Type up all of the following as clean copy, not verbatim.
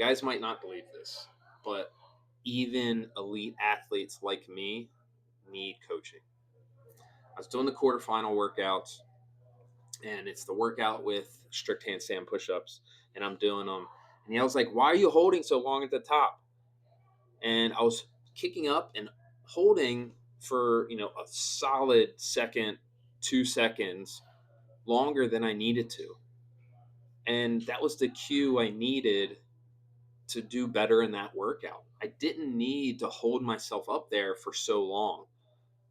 guys might not believe this, but even elite athletes like me need coaching. I was doing the quarterfinal workouts, and it's the workout with strict handstand push-ups, and I'm doing them. And I was like, "Why are you holding so long at the top?" And I was kicking up and holding for a solid second, 2 seconds longer than I needed to, and that was the cue I needed to do better in that workout. I didn't need to hold myself up there for so long.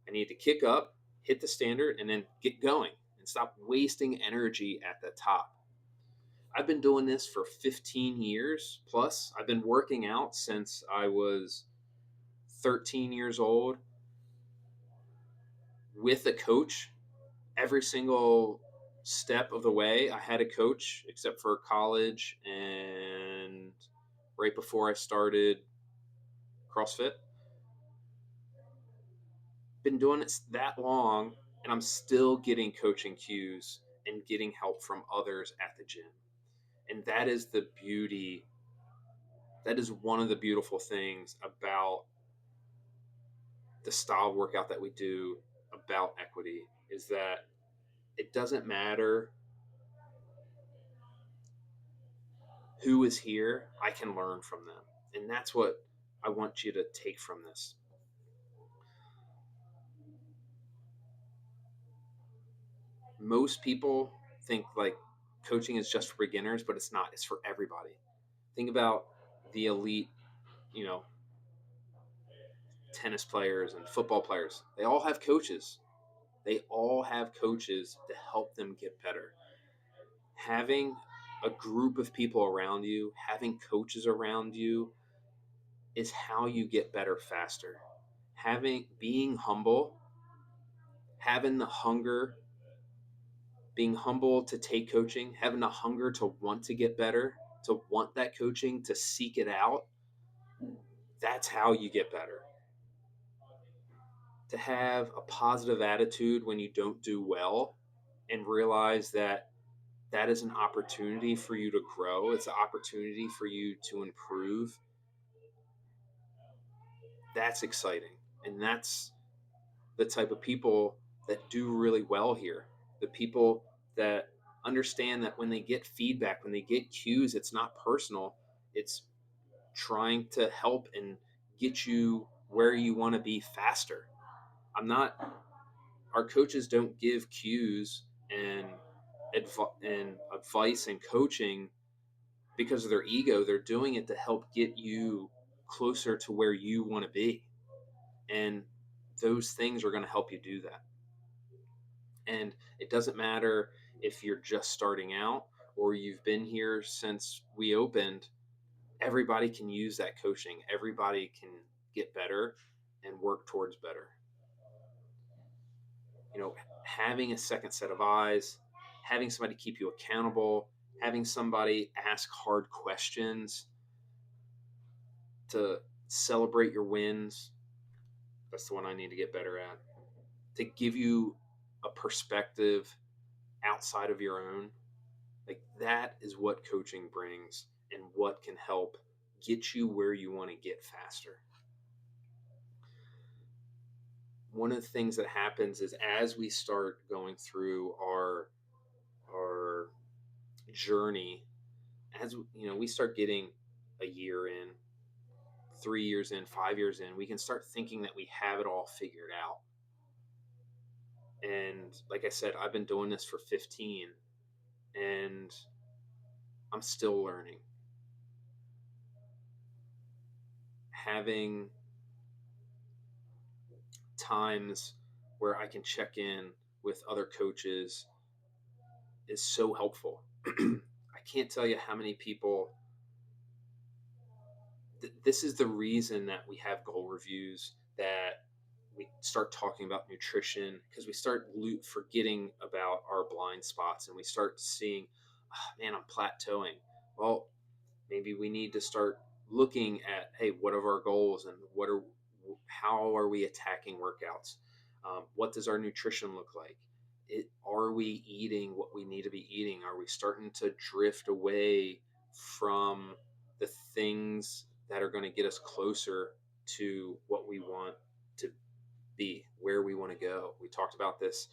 I need to kick up, hit the standard, and then get going and stop wasting energy at the top. I've been doing this for 15 years plus. I've been working out since I was 13 years old with a coach every single step of the way. I had a coach except for college and right before I started CrossFit. Been doing it that long, and I'm still getting coaching cues and getting help from others at the gym. And that is the beauty. That is one of the beautiful things about the style workout that we do about equity is that it doesn't matter who is here, I can learn from them. And that's what I want you to take from this. Most people think like coaching is just for beginners, but it's not. It's for everybody. Think about the elite, you know, tennis players and football players. They all have coaches. They all have coaches to help them get better. Having a group of people around you, having coaches around you is how you get better faster. Having being humble, having the hunger, being humble to take coaching, having the hunger to want to get better, to want that coaching, to seek it out, that's how you get better. To have a positive attitude when you don't do well and realize that that is an opportunity for you to grow, it's an opportunity for you to improve. That's exciting. And that's the type of people that do really well here. The people that understand that when they get feedback, when they get cues, it's not personal. It's trying to help and get you where you want to be faster. I'm not, our coaches don't give cues and advice and coaching because of their ego. They're doing it to help get you closer to where you want to be. And those things are going to help you do that. And it doesn't matter if you're just starting out or you've been here since we opened, everybody can use that coaching. Everybody can get better and work towards better. Having a second set of eyes, having somebody keep you accountable, having somebody ask hard questions to celebrate your wins. That's the one I need to get better at. To give you a perspective outside of your own. Like that is what coaching brings and what can help get you where you want to get faster. One of the things that happens is as we start going through our journey, as we start getting a year in, 3 years in, 5 years in, we can start thinking that we have it all figured out. And like I said, I've been doing this for 15 and I'm still learning. Having times where I can check in with other coaches is so helpful. I can't tell you how many people. This is the reason that we have goal reviews, that we start talking about nutrition, because we start forgetting about our blind spots and we start seeing, oh, man, I'm plateauing. Well, maybe we need to start looking at, hey, what are our goals and how are we attacking workouts? What does our nutrition look like? Are we eating what we need to be eating? Are we starting to drift away from the things that are going to get us closer to what we want to be, where we want to go. We talked about this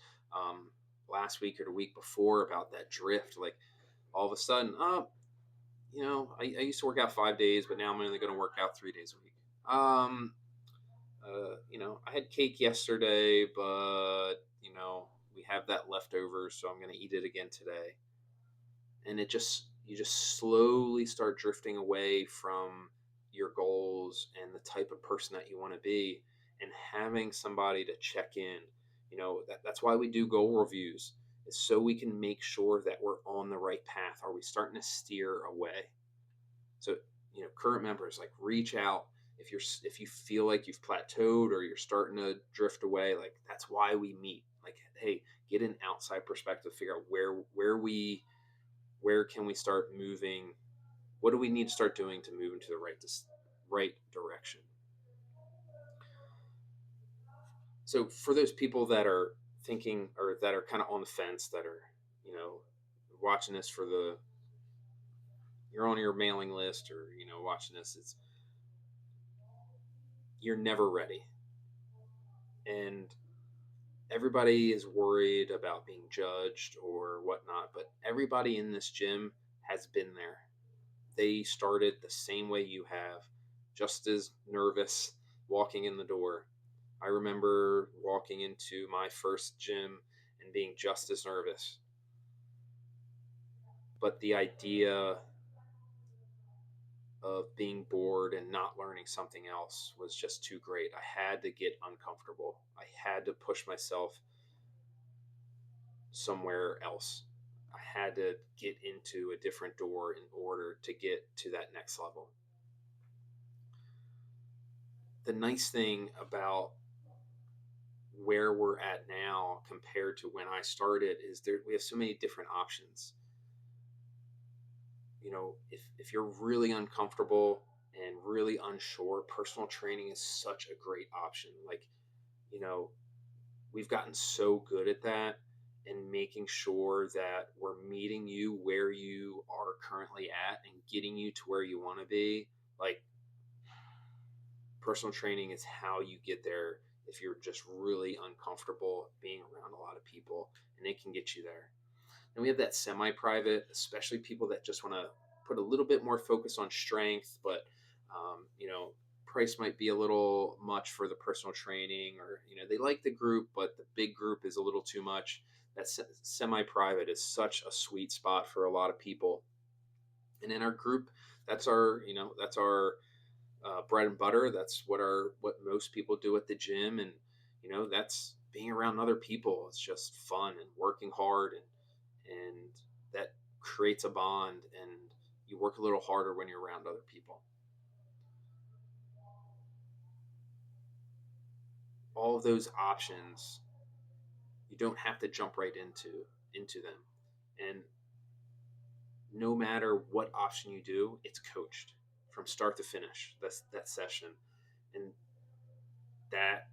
last week or the week before about that drift. Like all of a sudden, I used to work out 5 days, but now I'm only going to work out 3 days a week. I had cake yesterday, but we have that leftover, so I'm going to eat it again today. And you just slowly start drifting away from your goals and the type of person that you want to be, and having somebody to check in. That's why we do goal reviews, is so we can make sure that we're on the right path. Are we starting to steer away? So, current members, like, reach out if you feel like you've plateaued or you're starting to drift away. Like, that's why we meet. Like, hey, get an outside perspective, figure out where can we start moving. What do we need to start doing to move into the right direction? So for those people that are thinking, or that are kind of on the fence, that are watching this you're on your mailing list, or watching this, you're never ready. And everybody is worried about being judged or whatnot, but everybody in this gym has been there. They started the same way you have, just as nervous walking in the door. I remember walking into my first gym and being just as nervous. But the idea of being bored and not learning something else was just too great. I had to get uncomfortable. I had to push myself somewhere else. I had to get into a different door in order to get to that next level. The nice thing about where we're at now compared to when I started is we have so many different options. If you're really uncomfortable and really unsure, personal training is such a great option. Like, we've gotten so good at that, and making sure that we're meeting you where you are currently at and getting you to where you want to be. Like, personal training is how you get there if you're just really uncomfortable being around a lot of people, and it can get you there. And we have that semi-private, especially people that just want to put a little bit more focus on strength, but price might be a little much for the personal training, or they like the group, but the big group is a little too much. That semi-private is such a sweet spot for a lot of people. And in our group, that's our bread and butter. That's what most people do at the gym, and that's being around other people. It's just fun and working hard, and that creates a bond, and you work a little harder when you're around other people. All of those options, you don't have to jump right into them. And no matter what option you do, it's coached from start to finish. That's that session. And that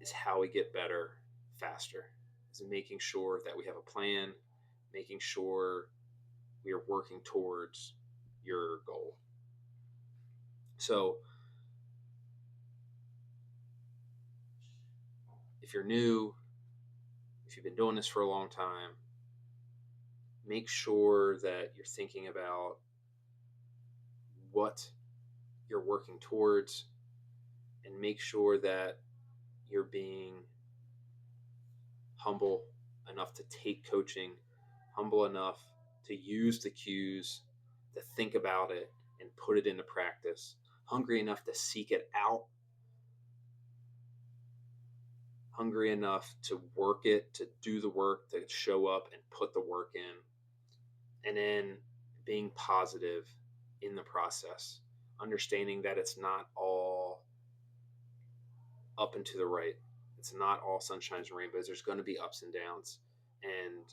is how we get better faster, is making sure that we have a plan, making sure we are working towards your goal. So if you're new, if you've been doing this for a long time, make sure that you're thinking about what you're working towards, and make sure that you're being humble enough to take coaching, humble enough to use the cues, to think about it and put it into practice, hungry enough to seek it out, hungry enough to work it, to do the work, to show up and put the work in, and then being positive in the process, understanding that it's not all up and to the right. It's not all sunshines and rainbows. There's going to be ups and downs, and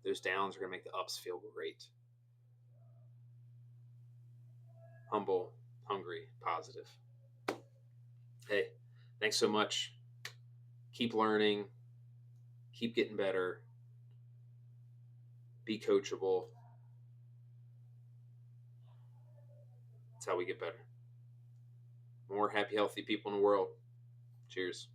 those downs are going to make the ups feel great. Humble, hungry, positive. Hey, thanks so much. Keep learning, keep getting better, be coachable. That's how we get better. More happy, healthy people in the world. Cheers.